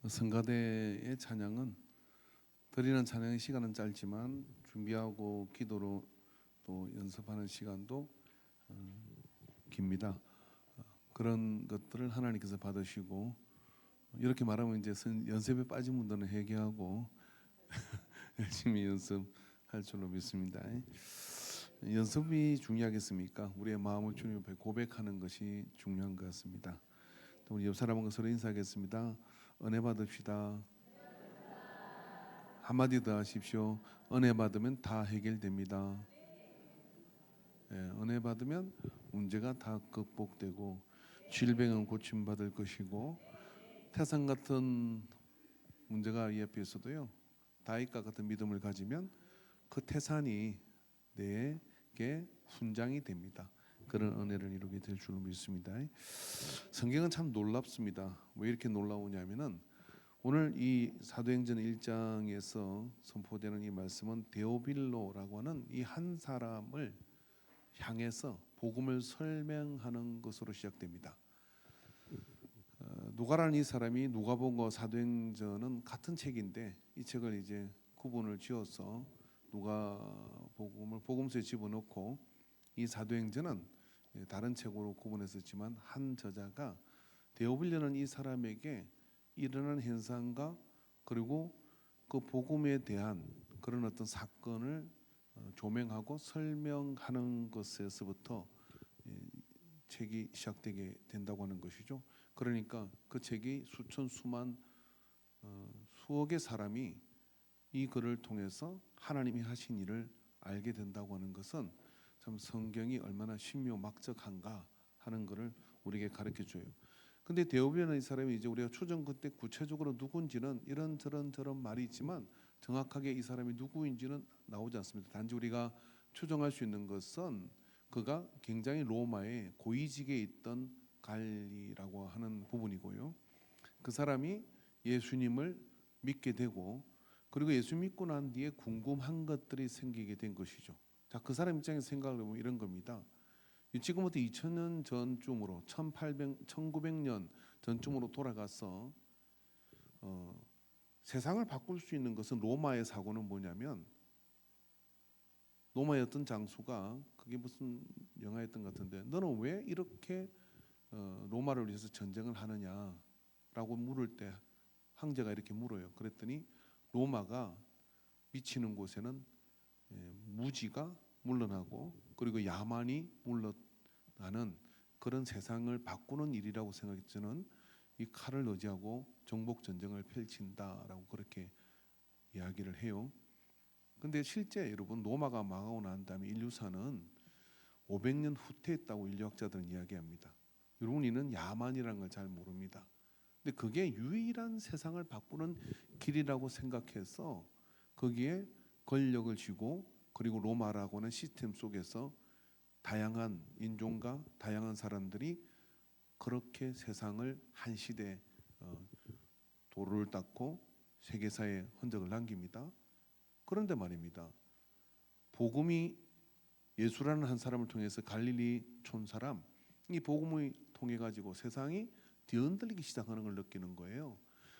성가대의 찬양은 드리는 찬양의 시간은 짧지만 준비하고 기도로 또 연습하는 시간도 깁니다. 그런 것들을 하나님께서 받으시고 이렇게 말하면 이제 연습에 빠진 분들은 회개하고 열심히 연습할 줄로 믿습니다. 연습이 중요하겠습니까? 우리의 마음을 주님 앞에 고백하는 것이 중요한 것 같습니다. 또 우리 옆 사람과 서로 인사하겠습니다. 은혜 받읍시다. 한마디 더 하십시오. 은혜 받으면 다 해결됩니다. 은혜 받으면 문제가 다 극복되고 질병은 고침받을 것이고 태산 같은 문제가 이 앞에 있어도요, 다윗과 같은 믿음을 가지면 그 태산이 내게 훈장이 됩니다. 그런 은혜를 이루게 될 줄 믿습니다. 성경은 참 놀랍습니다. 왜 이렇게 놀라우냐면은 오늘 이 사도행전 1장에서 선포되는 이 말씀은 데오빌로라고 하는 이 한 사람을 향해서 복음을 설명하는 것으로 시작됩니다. 누가라는 이 사람이 누가복음과 사도행전은 같은 책인데 이 책을 이제 구분을 지어서 누가복음을 복음서에 집어넣고 이 사도행전은 다른 책으로 구분했었지만 한 저자가 데오빌로는 이 사람에게 일어난 현상과 그리고 그 복음에 대한 그런 어떤 사건을 조명하고 설명하는 것에서부터 책이 시작되게 된다고 하는 것이죠. 그러니까 그 책이 수천 수만 수억의 사람이 이 글을 통해서 하나님이 하신 일을 알게 된다고 하는 것은 참 성경이 얼마나 신묘막적한가 하는 것을 우리에게 가르쳐 줘요. 근데 데오빌로는 이 사람이 이제 우리가 추정 그때 구체적으로 누군지는 이런저런 말이 있지만 정확하게 이 사람이 누구인지는 나오지 않습니다. 단지 우리가 추정할 수 있는 것은 그가 굉장히 로마의 고위직에 있던 갈리라고 하는 부분이고요. 그 사람이 예수님을 믿게 되고 그리고 예수 믿고 난 뒤에 궁금한 것들이 생기게 된 것이죠. 자, 그 사람 입장에서 생각을 해보면 이런 겁니다. 지금부터 2000년 전쯤으로 1900년 전쯤으로 돌아가서 세상을 바꿀 수 있는 것은 로마의 사고는 뭐냐면 로마의 어떤 장수가 그게 무슨 영화였던 것 같은데 너는 왜 이렇게 로마를 위해서 전쟁을 하느냐라고 물을 때 황제가 이렇게 물어요. 그랬더니 로마가 미치는 곳에는 무지가 물러나고 그리고 야만이 물러나는 그런 세상을 바꾸는 일이라고 생각했지는 이 칼을 의지하고 정복 전쟁을 펼친다라고 그렇게 이야기를 해요. 근데 실제 여러분 로마가 망하고 난 다음에 인류사는 500년 후퇴했다고 인류학자들은 이야기합니다. 여러분 이는 야만이라는 걸 잘 모릅니다. 근데 그게 유일한 세상을 바꾸는 길이라고 생각해서 거기에 권력을 쥐고 그리고 로마라고 하는 시스템 속에서 다양한 인종과 다양한 사람들이 그렇게 세상을 한 시대 도로를 닦고 세계사에 흔적을 남깁니다. 그런데 말입니다. 복음이 예수라는 한 사람을 통해서 갈릴리 촌 사람 이 복음을 통해 가지고 세상이 뒤흔들리기 시작하는 걸 느끼는 거예요.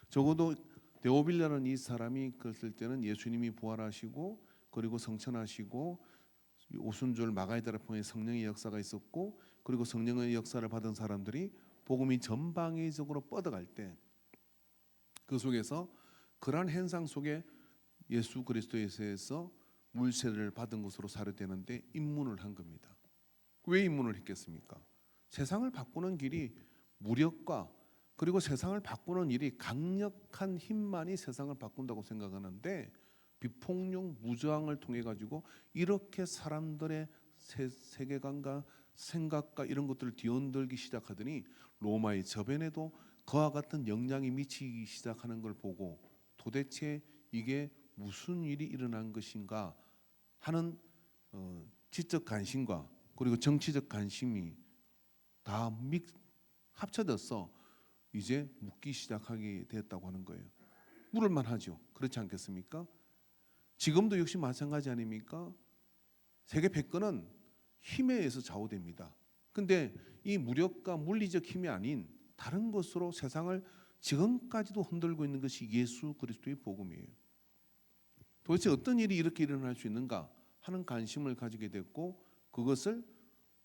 적어도 데오빌로라는 이 사람이 그랬을 때는 예수님이 부활하시고 그리고 성천하시고 오순절 마가이다라 통해 성령의 역사가 있었고 그리고 성령의 역사를 받은 사람들이 복음이 전방위적으로 뻗어갈 때 그 속에서 그러한 현상 속에 예수 그리스도에서 물세를 받은 것으로 사료되는데 입문을 한 겁니다. 왜 입문을 했겠습니까? 세상을 바꾸는 길이 무력과 그리고 세상을 바꾸는 일이 강력한 힘만이 세상을 바꾼다고 생각하는데 비폭력 무저항을 통해 가지고 이렇게 사람들의 세계관과 생각과 이런 것들을 뒤흔들기 시작하더니 로마의 저변에도 그와 같은 영향이 미치기 시작하는 걸 보고 도대체 이게 무슨 일이 일어난 것인가 하는 지적 관심과 그리고 정치적 관심이 다 합쳐져서 이제 묻기 시작하게 됐다고 하는 거예요. 물을 만하죠. 그렇지 않겠습니까? 지금도 역시 마찬가지 아닙니까? 세계 패권은 힘에 의해서 좌우됩니다. 근데 이 무력과 물리적 힘이 아닌 다른 것으로 세상을 지금까지도 흔들고 있는 것이 예수 그리스도의 복음이에요. 도대체 어떤 일이 이렇게 일어날 수 있는가 하는 관심을 가지게 됐고, 그것을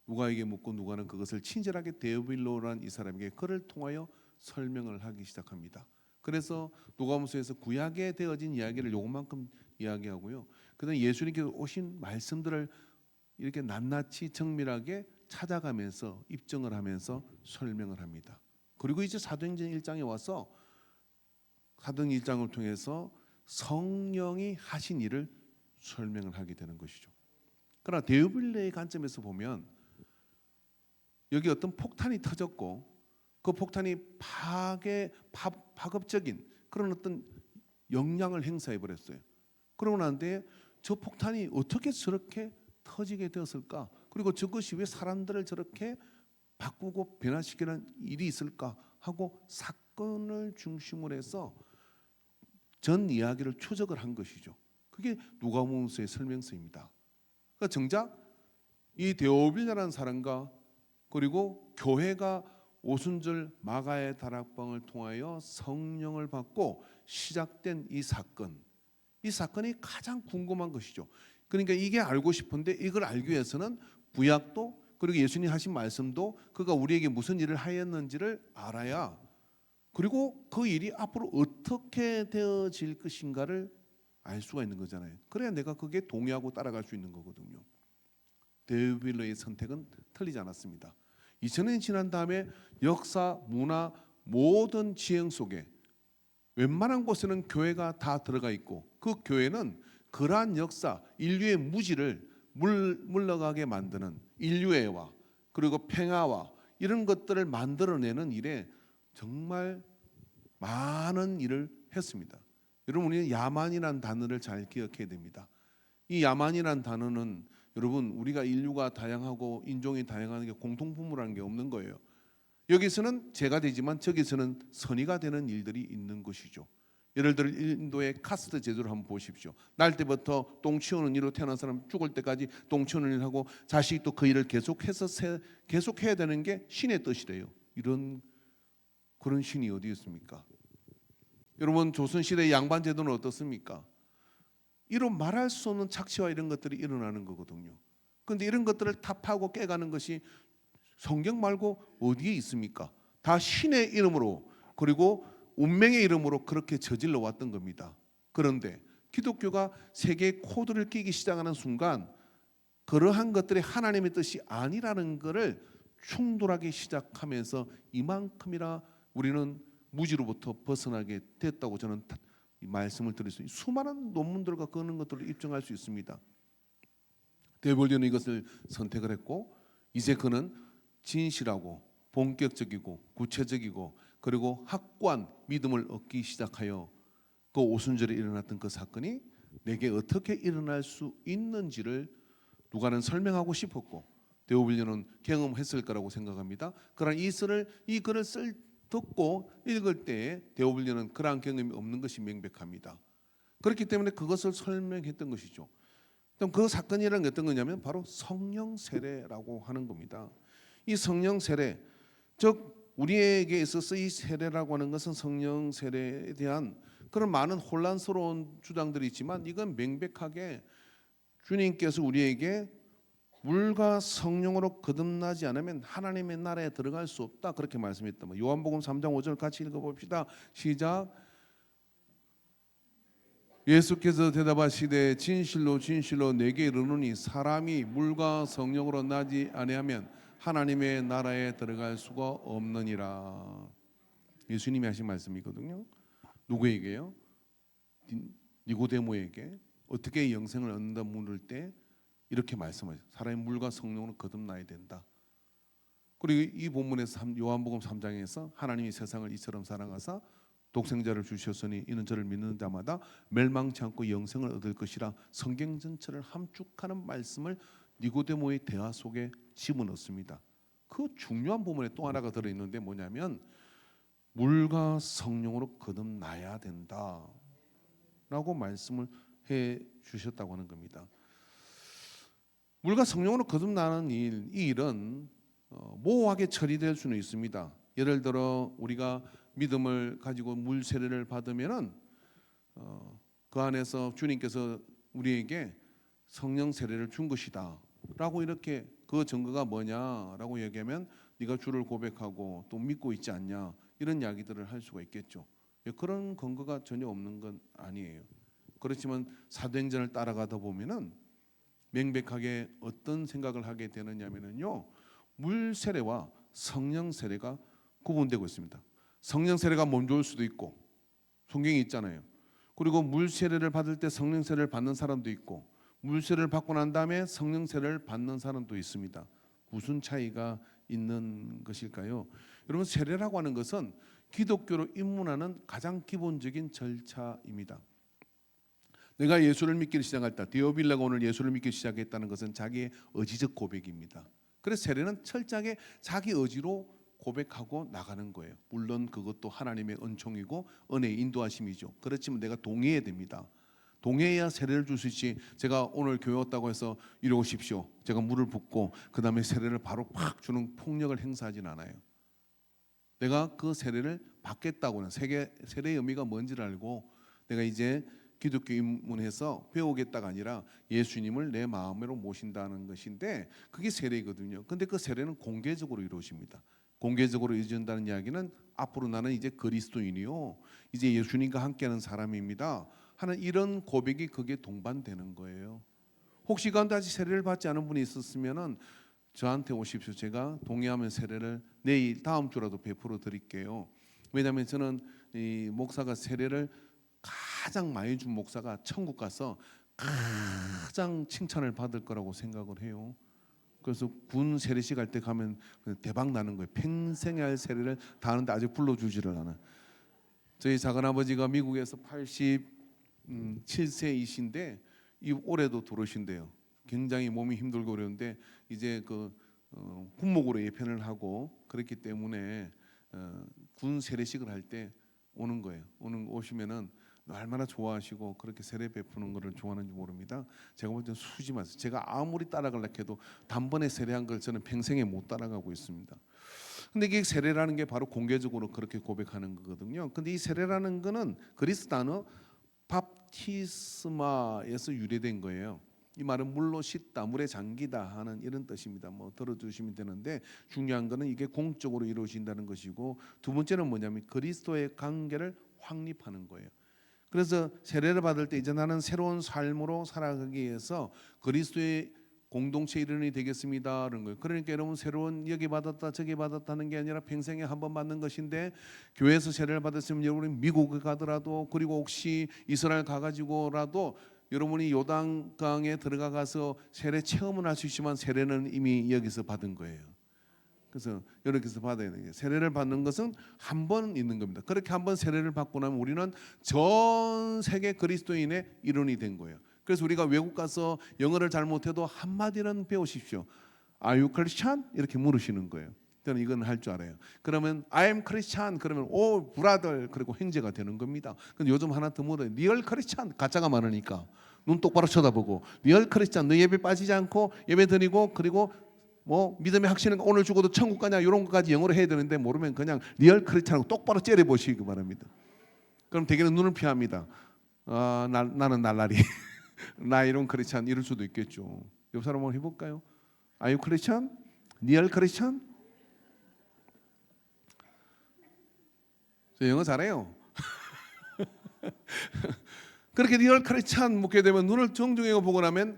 누가에게 묻고 누가는 그것을 친절하게 데오빌로라는 이 사람에게 그를 통하여 설명을 하기 시작합니다. 그래서 누가복음서에서 구약에 되어진 이야기를 요만큼 이야기하고요. 그다음에 예수님께서 오신 말씀들을 이렇게 낱낱이 정밀하게 찾아가면서 입증을 하면서 설명을 합니다. 그리고 이제 사도행전 1장에 와서 사도행전 1장을 통해서 성령이 하신 일을 설명을 하게 되는 것이죠. 그러나 데오빌레의 관점에서 보면 여기 어떤 폭탄이 터졌고 그 폭탄이 파급적인 그런 어떤 영향을 행사해 버렸어요. 그러고 난 뒤에 저 폭탄이 어떻게 저렇게 터지게 되었을까? 그리고 저것이 왜 사람들을 저렇게 바꾸고 변화시키는 일이 있을까 하고 사건을 중심으로 해서 전 이야기를 추적을 한 것이죠. 그게 누가복음서의 설명서입니다. 그러니까 정작 이 데오빌라라는 사람과 그리고 교회가 오순절 마가의 다락방을 통하여 성령을 받고 시작된 이 사건이 가장 궁금한 것이죠. 그러니까 이게 알고 싶은데 이걸 알기 위해서는 구약도 그리고 예수님 하신 말씀도 그가 우리에게 무슨 일을 하였는지를 알아야, 그리고 그 일이 앞으로 어떻게 되어질 것인가를 알 수가 있는 거잖아요. 그래야 내가 그게 동의하고 따라갈 수 있는 거거든요. 데오빌로의 선택은 틀리지 않았습니다. 2000년이 지난 다음에 역사, 문화, 모든 지형 속에 웬만한 곳에는 교회가 다 들어가 있고 그 교회는 그러한 역사, 인류의 무지를 물러가게 만드는 인류애와 그리고 평화와 이런 것들을 만들어내는 일에 정말 많은 일을 했습니다. 여러분, 우리는 야만이라는 단어를 잘 기억해야 됩니다. 이 야만이라는 단어는 여러분, 우리가 인류가 다양하고 인종이 다양한 게 공통분모라는 게 없는 거예요. 여기서는 죄가 되지만 저기서는 선의가 되는 일들이 있는 것이죠. 예를 들어 인도의 카스트 제도를 한번 보십시오. 날 때부터 똥 치우는 일로 태어난 사람 죽을 때까지 똥 치우는 일을 하고 자식이 또 그 일을 계속해야 되는 게 신의 뜻이래요. 그런 신이 어디 있습니까? 여러분, 조선시대의 양반 제도는 어떻습니까? 이런 말할 수 없는 착취와 이런 것들이 일어나는 거거든요. 그런데 이런 것들을 타파하고 깨가는 것이 성경 말고 어디에 있습니까? 다 신의 이름으로 그리고 운명의 이름으로 그렇게 저질러 왔던 겁니다. 그런데 기독교가 세계의 코드를 끼기 시작하는 순간 그러한 것들이 하나님의 뜻이 아니라는 것을 충돌하기 시작하면서 이만큼이나 우리는 무지로부터 벗어나게 됐다고 저는 말씀을 드릴 수 있습니다. 수많은 논문들과 그런 것들을 입증할 수 있습니다. 데볼리는 이것을 선택을 했고 이제 그는 진실하고 본격적이고 구체적이고 그리고 확고한 믿음을 얻기 시작하여 그 오순절에 일어났던 그 사건이 내게 어떻게 일어날 수 있는지를 누가는 설명하고 싶었고 데오빌리는 경험했을 거라고 생각합니다. 그러나 이 글을 듣고 읽을 때 데오빌리는 그러한 경험이 없는 것이 명백합니다. 그렇기 때문에 그것을 설명했던 것이죠. 그럼 그 사건이라는 게 어떤 거냐면 바로 성령 세례라고 하는 겁니다. 이 성령 세례, 즉 우리에게 있어서 이 세례라고 하는 것은 성령 세례에 대한 그런 많은 혼란스러운 주장들이 있지만 이건 명백하게 주님께서 우리에게 물과 성령으로 거듭나지 않으면 하나님의 나라에 들어갈 수 없다 그렇게 말씀했다. 요한복음 3장 5절 같이 읽어봅시다. 시작. 예수께서 대답하시되 진실로 진실로 내게 이르노니 사람이 물과 성령으로 나지 아니하면 하나님의 나라에 들어갈 수가 없느니라. 예수님이 하신 말씀이거든요. 누구에게요? 니고데모에게. 어떻게 영생을 얻는다 물을 때 이렇게 말씀하죠. 사람이 물과 성령으로 거듭나야 된다. 그리고 이 본문에서 요한복음 3장에서 하나님이 세상을 이처럼 사랑하사 독생자를 주셨으니 이는 저를 믿는 자마다 멸망치 않고 영생을 얻을 것이라 성경 전체를 함축하는 말씀을 니고데모의 대화 속에 집어넣습니다. 그 중요한 부분에 또 하나가 들어있는데 뭐냐면 물과 성령으로 거듭나야 된다라고 말씀을 해 주셨다고 하는 겁니다. 물과 성령으로 거듭나는 이 일은 모호하게 처리될 수는 있습니다. 예를 들어 우리가 믿음을 가지고 물 세례를 받으면은 그 안에서 주님께서 우리에게 성령 세례를 준 것이다라고 이렇게 그 증거가 뭐냐라고 얘기하면 네가 주를 고백하고 또 믿고 있지 않냐 이런 이야기들을 할 수가 있겠죠. 그런 근거가 전혀 없는 건 아니에요. 그렇지만 사도행전을 따라가다 보면은 명백하게 어떤 생각을 하게 되느냐면요, 물 세례와 성령 세례가 구분되고 있습니다. 성령 세례가 먼저 올 수도 있고 성경이 있잖아요. 그리고 물 세례를 받을 때 성령 세례를 받는 사람도 있고 물 세례를 받고 난 다음에 성령 세례를 받는 사람도 있습니다. 무슨 차이가 있는 것일까요? 여러분, 세례라고 하는 것은 기독교로 입문하는 가장 기본적인 절차입니다. 내가 예수를 믿기를 시작할 때, 디오빌라가 오늘 예수를 믿기 시작했다는 것은 자기의 의지적 고백입니다. 그래서 세례는 철저하게 자기 의지로 고백하고 나가는 거예요. 물론 그것도 하나님의 은총이고 은혜의 인도하심이죠. 그렇지만 내가 동의해야 됩니다. 동의해야 세례를 줄 수 있지. 제가 오늘 교회 왔다고 해서 이리 오십시오, 제가 물을 붓고 그 다음에 세례를 바로 팍 주는 폭력을 행사하진 않아요. 내가 그 세례를 받겠다고는 세례의 의미가 뭔지를 알고 내가 이제 기독교 입문해서 배우겠다가 아니라 예수님을 내 마음으로 모신다는 것인데 그게 세례거든요. 근데 그 세례는 공개적으로 이루어집니다. 공개적으로 이루어진다는 이야기는 앞으로 나는 이제 그리스도인이요, 이제 예수님과 함께하는 사람입니다 하는 이런 고백이 그게 동반되는 거예요. 혹시 가운데 아직 세례를 받지 않은 분이 있었으면은 저한테 오십시오. 제가 동의하면 세례를 내일 다음 주라도 베풀어 드릴게요. 왜냐하면 저는 이 목사가 세례를 가장 많이 준 목사가 천국 가서 가장 칭찬을 받을 거라고 생각을 해요. 그래서 군 세례식 할 때 가면 대박 나는 거예요. 평생에 할 세례를 다 하는데 아직 불러주지를 않아요. 저희 작은아버지가 미국에서 87세이신데 올해도 들어오신대요. 굉장히 몸이 힘들고 그러는데 이제 그 훈목으로 예편을 하고 그렇기 때문에 군 세례식을 할 때 오는 거예요. 오시면은 얼마나 좋아하시고 그렇게 세례 베푸는 것을 좋아하는지 모릅니다. 제가 볼 때는 수지 마세요. 제가 아무리 따라가려고 해도 단번에 세례한 걸 저는 평생에 못 따라가고 있습니다. 근데 이게 세례라는 게 바로 공개적으로 그렇게 고백하는 거거든요. 근데 이 세례라는 거는 그리스 단어 밥티스마에서 유래된 거예요. 이 말은 물로 씻다, 물에 잠기다 하는 이런 뜻입니다. 뭐 들어주시면 되는데 중요한 거는 이게 공적으로 이루어진다는 것이고, 두 번째는 뭐냐면 그리스도의 관계를 확립하는 거예요. 그래서 세례를 받을 때 이제 나는 새로운 삶으로 살아가기 위해서 그리스도의 공동체 일원이 되겠습니다라는 거예요. 그러니까 여러분, 새로운 여기 받았다 저기 받았다는 게 아니라 평생에 한 번 받는 것인데, 교회에서 세례를 받았으면 여러분이 미국에 가더라도, 그리고 혹시 이스라엘 가가지고라도 여러분이 요단강에 들어가서 세례 체험을 할 수 있지만 세례는 이미 여기서 받은 거예요. 그래서 여기서 받아야 돼요. 세례를 받는 것은 한 번 있는 겁니다. 그렇게 한 번 세례를 받고 나면 우리는 전 세계 그리스도인의 일원이 된 거예요. 그래서 우리가 외국 가서 영어를 잘 못해도 한마디는 배우십시오. Are you Christian? 이렇게 물으시는 거예요. 저는 이건 할 줄 알아요. 그러면 I am Christian 그러면 오 브라더 그리고 형제가 되는 겁니다. 근데 요즘 하나 더 물어요. 리얼 크리스찬, 가짜가 많으니까 눈 똑바로 쳐다보고 리얼 크리스찬, 너 예배 빠지지 않고 예배 드리고 그리고 뭐 믿음의 확신은 오늘 죽어도 천국 가냐 이런 것까지 영어로 해야 되는데 모르면 그냥 리얼 크리스찬하고 똑바로 째려보시기 바랍니다. 그럼 대개는 눈을 피합니다. 나는 날라리 나 이런 크리스찬 이럴 수도 있겠죠. 옆 사람 한번 해볼까요? Are you Christian? 리얼 크리스찬? 저 영어 잘해요. 그렇게 리얼 크리스찬 묻게 되면 눈을 정중히 보고 나면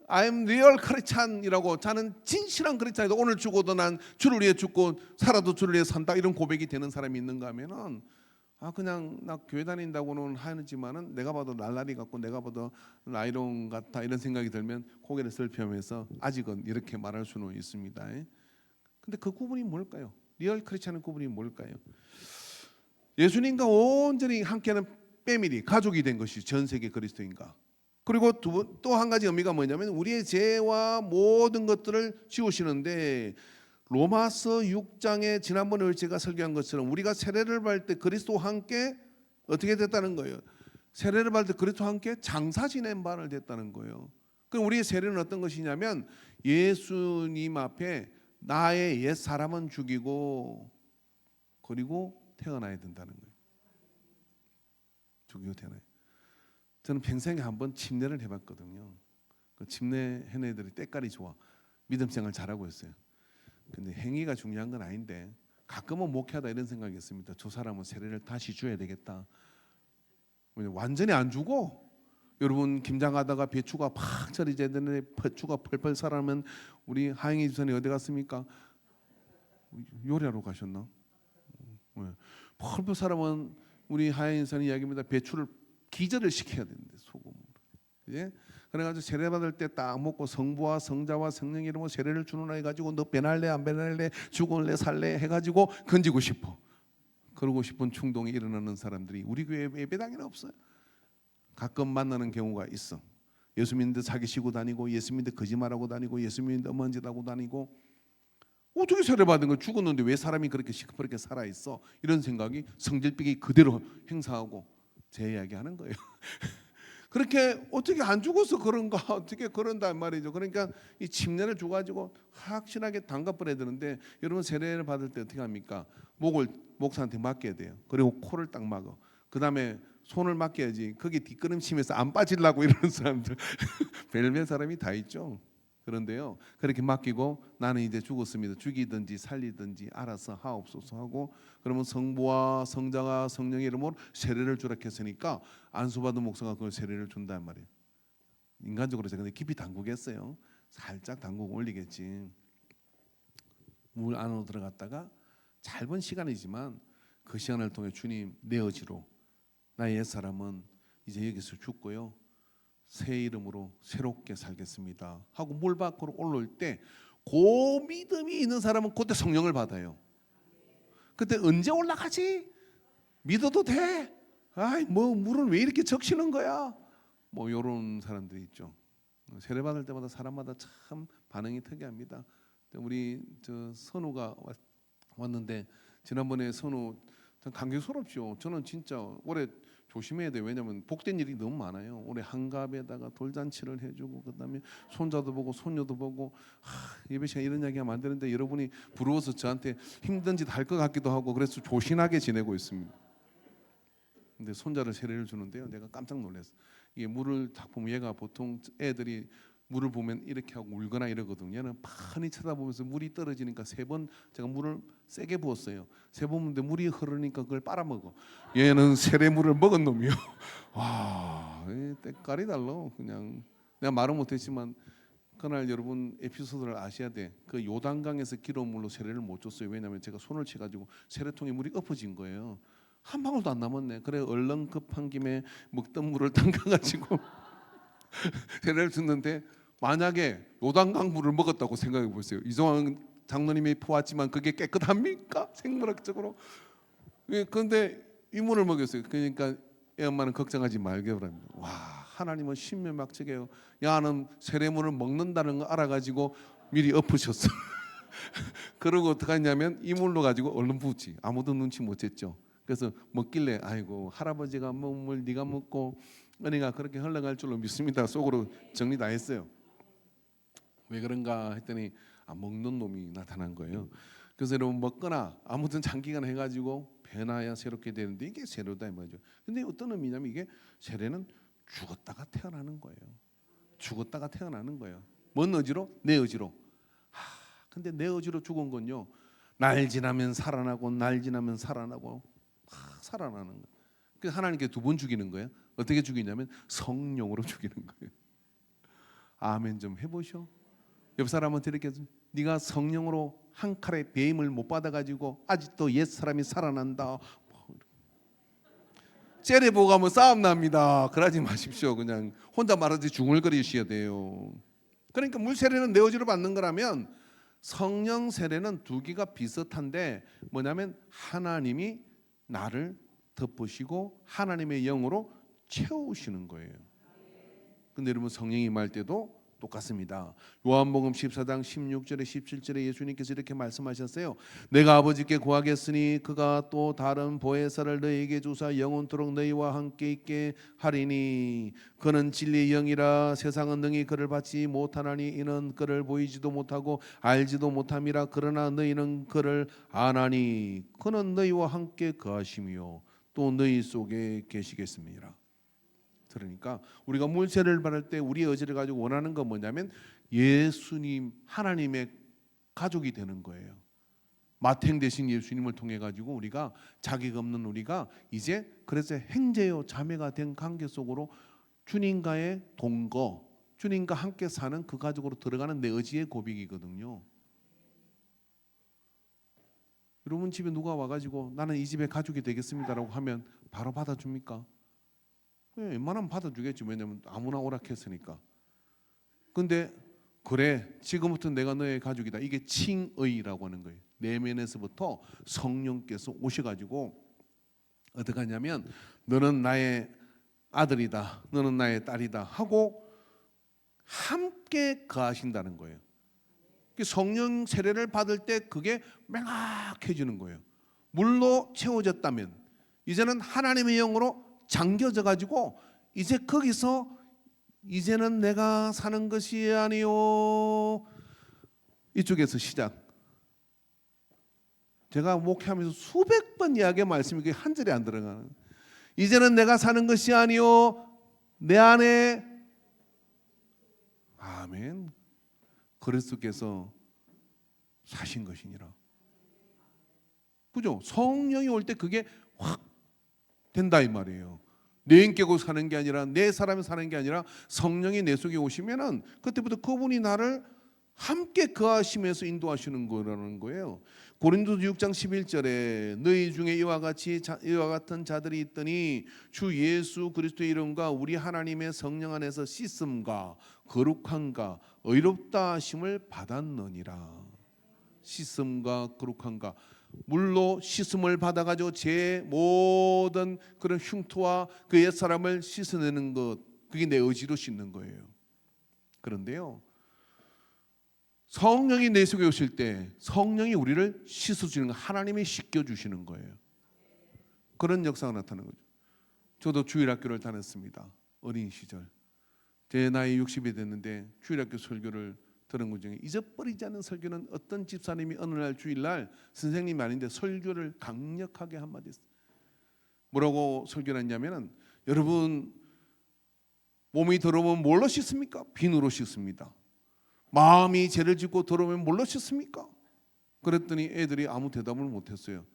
I'm real Christian이라고, 저는 진실한 크리스찬이다. 오늘 죽어도 난 주를 위해 죽고 살아도 주를 위해 산다. 이런 고백이 되는 사람이 있는가 하면은 그냥 나 교회 다닌다고는 하지만은 내가 봐도 날라리 같고 내가 봐도 라이론 같아 이런 생각이 들면 고개를 슬피하면서 아직은 이렇게 말할 수는 있습니다. 근데 그 구분이 뭘까요? 리얼 크리스찬의 구분이 뭘까요? 예수님과 온전히 함께하는 패밀리, 가족이 된 것이 전 세계 그리스도인가. 그리고 또 한 가지 의미가 뭐냐면 우리의 죄와 모든 것들을 지우시는데, 로마서 6장에 지난번에 제가 설교한 것처럼 우리가 세례를 받을 때 그리스도와 함께 어떻게 됐다는 거예요? 세례를 받을 때 그리스도와 함께 장사 지낸 바를 됐다는 거예요. 그럼 우리의 세례는 어떤 것이냐면 예수님 앞에 나의 옛 사람은 죽이고 그리고 태어나야 된다는 거예요. 죽이고 태어나요. 저는 평생에 한번 침례를 해봤거든요. 그 침례한 애들이 때깔이 좋아. 믿음 생활 잘하고 있어요. 근데 행위가 중요한 건 아닌데 가끔은 목회하다 이런 생각이 있습니다. 저 사람은 세례를 다시 줘야 되겠다. 완전히 안 주고, 여러분 김장하다가 배추가 팍 절이져야 되는데 배추가 펄펄 살아면 우리 하영이 집사님 어디 갔습니까? 요리하러 가셨나? 펄펄 살아면 우리 하영이 집사님 이야기입니다. 배추를 기절을 시켜야 되는데 소금으로. 예? 그래가지고 세례 받을 때 딱 먹고 성부와 성자와 성령 이름으로 세례를 주노라 해가지고 너 배날래 안 배날래 죽을래 살래 해가지고 건지고 싶어. 그러고 싶은 충동이 일어나는 사람들이 우리 교회에 예배당에는 없어요. 가끔 만나는 경우가 있어. 예수 믿는데 사기치고 다니고, 예수 믿는데 거짓말하고 다니고, 예수 믿는데 엄한 짓 하고 다니고, 어떻게 세례 받은 거 죽었는데 왜 사람이 그렇게 시커멓게 살아 있어? 이런 생각이 성질병이 그대로 행사하고 제 이야기하는 거예요. 그렇게 어떻게 안 죽어서 그런가? 어떻게 그런단 말이죠. 그러니까 이 침례를 줘가지고 확실하게 담가버려야 되는데, 여러분 세례를 받을 때 어떻게 합니까? 목을 목사한테 맡겨야 돼요. 그리고 코를 딱 막어. 그 다음에 손을 맡겨야지. 거기 뒷걸음치면서 안 빠지려고 이러는 사람들 별별 사람이 다 있죠. 그런데요, 그렇게 맡기고 나는 이제 죽었습니다. 죽이든지 살리든지 알아서 하옵소서 하고, 그러면 성부와 성자와 성령의 이름으로 세례를 주라 했으니까 안수받은 목사가 그걸 세례를 준단 말이에요. 인간적으로 제가 깊이 담그겠어요. 살짝 담그고 올리겠지. 물 안으로 들어갔다가 짧은 시간이지만 그 시간을 통해 주님, 내 의지로 나의 옛사람은 이제 여기서 죽고요, 새 이름으로 새롭게 살겠습니다 하고 물 밖으로 올라올 때, 그 믿음이 있는 사람은 그때 성령을 받아요. 그때 언제 올라가지? 믿어도 돼? 아이 뭐 물은 왜 이렇게 적시는 거야? 뭐 이런 사람들이 있죠. 세례 받을 때마다 사람마다 참 반응이 특이합니다. 우리 저 선우가 왔는데, 지난번에 선우 참 감격스럽죠. 저는 진짜 올해 조심해야 돼요. 왜냐하면 복된 일이 너무 많아요. 올해 한갑에다가 돌잔치를 해주고, 그다음에 손자도 보고 손녀도 보고, 예배 시간 이런 이야기하면 안 되는데 여러분이 부러워서 저한테 힘든 짓 할 것 같기도 하고, 그래서 조신하게 지내고 있습니다. 근데 손자를 세례를 주는데요, 내가 깜짝 놀랐어. 이게 물을 딱 보면, 얘가 보통 애들이 물을 보면 이렇게 하고 울거나 이러거든요. 얘는 빤히 쳐다보면서 물이 떨어지니까 3번 제가 물을 세게 부었어요. 3번 부었는데 물이 흐르니까 그걸 빨아먹어. 얘는 세례물을 먹은 놈이요. 와, 때깔이 달라. 그냥 내가 말은 못했지만 그날 여러분 에피소드를 아셔야 돼. 그 요단강에서 기로운 물로 세례를 못 줬어요. 왜냐하면 제가 손을 쳐가지고 세례통에 물이 엎어진 거예요. 한 방울도 안 남았네. 그래 얼른 급한 김에 먹던 물을 담가가지고 세례를 줬는데, 만약에 요단강 물을 먹었다고 생각해 보세요. 이종환 장로님이 보았지만 그게 깨끗합니까? 생물학적으로. 그런데 이 물을 먹였어요. 그러니까 애 엄마는 걱정하지 말게 그럽니다. 와, 하나님은 신묘막측해요. 야는 세례물을 먹는다는 거 알아가지고 미리 엎으셨어. 그러고 어떻게 했냐면 이 물로 가지고 얼른 부었지. 아무도 눈치 못 챘죠. 그래서 먹길래 아이고 할아버지가 먹은 물 네가 먹고 은혜가 그렇게 흘러갈 줄로 믿습니다. 속으로 정리 다 했어요. 왜 그런가 했더니 먹는 놈이 나타난 거예요. 그래서 여러분 먹거나 아무튼 장기간 해가지고 배나야 새롭게 되는데, 이게 세례다 이 말이죠. 근데 어떤 의미냐면 이게 세례는 죽었다가 태어나는 거예요. 죽었다가 태어나는 거예요. 뭔 의지로? 내 의지로. 근데 내 의지로 죽은 건요, 날 지나면 살아나고 날 지나면 살아나고 살아나는 거예요. 그래서 하나님께 2번 죽이는 거예요. 어떻게 죽이냐면 성령으로 죽이는 거예요. 아멘 좀 해보셔. 옆 사람한테 이렇게, 네가 성령으로 한 칼의 배임을 못 받아가지고 아직도 옛사람이 살아난다, 째려보고 하면 싸움 납니다. 그러지 마십시오. 그냥 혼자 말하지 중얼거리셔야 돼요. 그러니까 물 세례는 내 의지로 받는 거라면, 성령 세례는 2개가 비슷한데 뭐냐면 하나님이 나를 덮으시고 하나님의 영으로 채우시는 거예요. 근데 여러분 성령이 임할 때도 똑같습니다. 요한복음 14장 16절에 17절에 예수님께서 이렇게 말씀하셨어요. 내가 아버지께 구하겠으니 그가 또 다른 보혜사를 너희에게 주사 영원토록 너희와 함께 있게 하리니 그는 진리의 영이라 세상은 능히 그를 받지 못하나니 이는 그를 보이지도 못하고 알지도 못함이라 그러나 너희는 그를 아나니 그는 너희와 함께 거하시며 또 너희 속에 계시겠습니다. 그러니까 우리가 물세를 받을 때 우리의 의지를 가지고 원하는 건 뭐냐면 예수님 하나님의 가족이 되는 거예요. 마탱 되신 예수님을 통해 가지고 우리가 자격 없는 우리가 이제 그래서 형제요 자매가 된 관계 속으로 주님과의 동거, 주님과 함께 사는 그 가족으로 들어가는 내 의지의 고백이거든요. 여러분 집에 누가 와가지고 나는 이 집의 가족이 되겠습니다라고 하면 바로 받아줍니까? 웬만하면 받아주겠지. 왜냐면 아무나 오락했으니까. 근데 그래 지금부터 내가 너의 가족이다. 이게 칭의라고 하는 거예요. 내면에서부터 성령께서 오셔가지고 어떻게 하냐면 너는 나의 아들이다, 너는 나의 딸이다 하고 함께 거하신다는 거예요. 성령 세례를 받을 때 그게 명확해지는 거예요. 물로 채워졌다면 이제는 하나님의 영으로 잠겨져 가지고 이제 거기서 이제는 내가 사는 것이 아니요 이쪽에서 시작. 제가 목회하면서 수백 번 이야기한 말씀이 그게 한 절에 안 들어가는. 이제는 내가 사는 것이 아니요 내 안에 아멘 그리스도께서 사신 것이니라. 그죠? 성령이 올 때 그게 확 된다 이 말이에요. 내 인격으로 사는 게 아니라 내 사람이 사는 게 아니라 성령이 내 속에 오시면은 그때부터 그분이 나를 함께 거하시면서 인도하시는 거라는 거예요. 고린도서 6장 11절에 너희 중에 이와 같은 자들이 있더니 주 예수 그리스도의 이름과 우리 하나님의 성령 안에서 씻음과 거룩함과 의롭다 하심을 받았느니라. 씻음과 거룩함과 물로 씻음을 받아가지고 제 모든 그런 흉터와 그 옛사람을 씻어내는 것, 그게 내 의지로 씻는 거예요. 그런데요 성령이 내 속에 오실 때 성령이 우리를 씻어주는 거, 하나님이 씻겨주시는 거예요. 그런 역사가 나타나는 거죠. 저도 주일학교를 다녔습니다. 어린 시절 제 나이 60이 됐는데 주일학교 설교를 들은 것 중에 잊어버리지 않는 설교는 어떤 집사님이 어느 날 주일날 선생님이 아닌데 설교를 강력하게 한마디 했어요. 뭐라고 설교를 했냐면은 여러분 몸이 더러우면 뭘로 씻습니까? 비누로 씻습니다. 마음이 죄를 짓고 더러우면 뭘로 씻습니까? 그랬더니 애들이 아무 대답을 못했어요.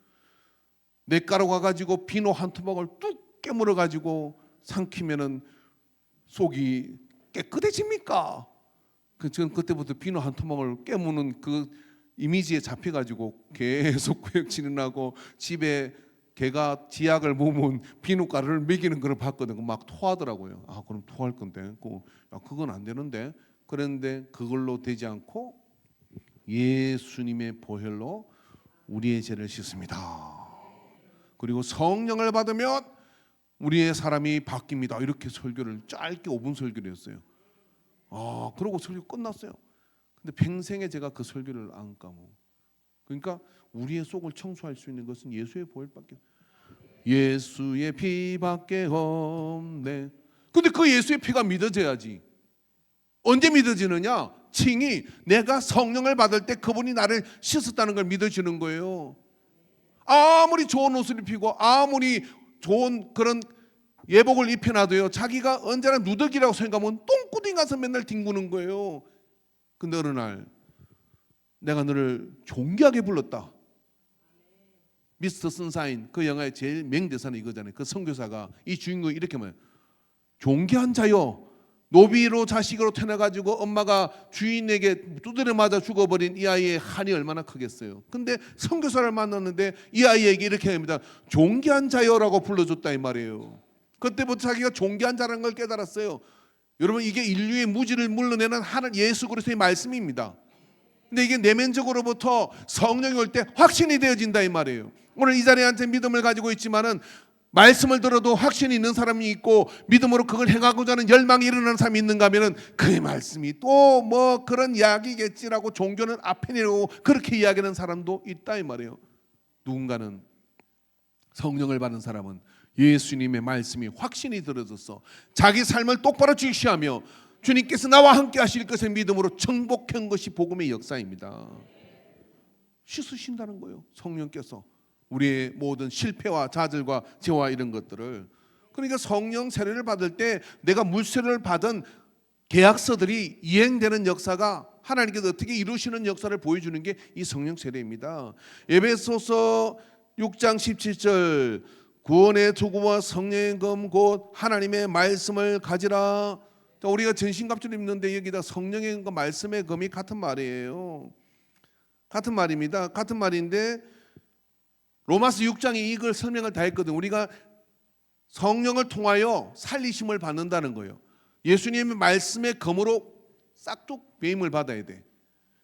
냇가로 가가지고 비누 한 토막을 뚝 깨물어 가지고 삼키면은 속이 깨끗해집니까? 저는 그때부터 비누 한 토막을 깨무는 그 이미지에 잡혀가지고 계속 구역질하고 집에 개가 지약을 먹으면 비누가루를 먹이는 걸 봤거든요. 막 토하더라고요. 아 그럼 토할 건데, 그건 안 되는데. 그런데 그걸로 되지 않고 예수님의 보혈로 우리의 죄를 씻습니다. 그리고 성령을 받으면 우리의 사람이 바뀝니다. 이렇게 설교를 짧게 5분 설교를 했어요. 그러고 설교 끝났어요. 근데 평생에 제가 그 설교를 안 까먹어. 그러니까 우리의 속을 청소할 수 있는 것은 예수의 보혈밖에, 예수의 피밖에 없네. 근데 그 예수의 피가 믿어져야지. 언제 믿어지느냐? 칭이 내가 성령을 받을 때 그분이 나를 씻었다는 걸 믿어지는 거예요. 아무리 좋은 옷을 입히고 아무리 좋은 그런 예복을 입혀놔도요 자기가 언제나 누더기라고 생각하면 똥구덩이 가서 맨날 뒹구는 거예요. 근데 어느 날 내가 너를 존귀하게 불렀다. 미스터 선샤인 그 영화의 제일 명대사는 이거잖아요. 그 선교사가 이 주인공이 이렇게 말해요. 존귀한 자여, 노비로 자식으로 태어나가지고 엄마가 주인에게 두드려 맞아 죽어버린 이 아이의 한이 얼마나 크겠어요. 근데 선교사를 만났는데 이 아이에게 이렇게 합니다. 존귀한 자여라고 불러줬다 이 말이에요. 그때부터 자기가 존귀한 자라는 걸 깨달았어요. 여러분 이게 인류의 무지를 물러내는 하나님 예수 그리스도의 말씀입니다. 근데 이게 내면적으로부터 성령이 올 때 확신이 되어진다 이 말이에요. 오늘 이 자리에 앉은 믿음을 가지고 있지만은 말씀을 들어도 확신이 있는 사람이 있고 믿음으로 그걸 행하고자 하는 열망이 일어나는 사람이 있는가 하면은 그 말씀이 또 뭐 그런 이야기겠지라고 종교는 아펜이라고 그렇게 이야기하는 사람도 있다 이 말이에요. 누군가는 성령을 받은 사람은 예수님의 말씀이 확신이 들어져서 자기 삶을 똑바로 지시하며 주님께서 나와 함께 하실 것을 믿음으로 정복한 것이 복음의 역사입니다. 씻으신다는 거예요. 성령께서 우리의 모든 실패와 좌절과 죄와 이런 것들을. 그러니까 성령 세례를 받을 때 내가 물세례를 받은 계약서들이 이행되는 역사가 하나님께서 어떻게 이루시는 역사를 보여주는 게 이 성령 세례입니다. 에베소서 6장 17절 구원의 도구와 성령의 검 곧 하나님의 말씀을 가지라. 우리가 전신갑주를 입는데 여기다 성령의 검, 말씀의 검이 같은 말이에요. 같은 말입니다. 같은 말인데 로마서 6장에 이걸 설명을 다 했거든. 우리가 성령을 통하여 살리심을 받는다는 거예요. 예수님의 말씀의 검으로 싹둑 배임을 받아야 돼.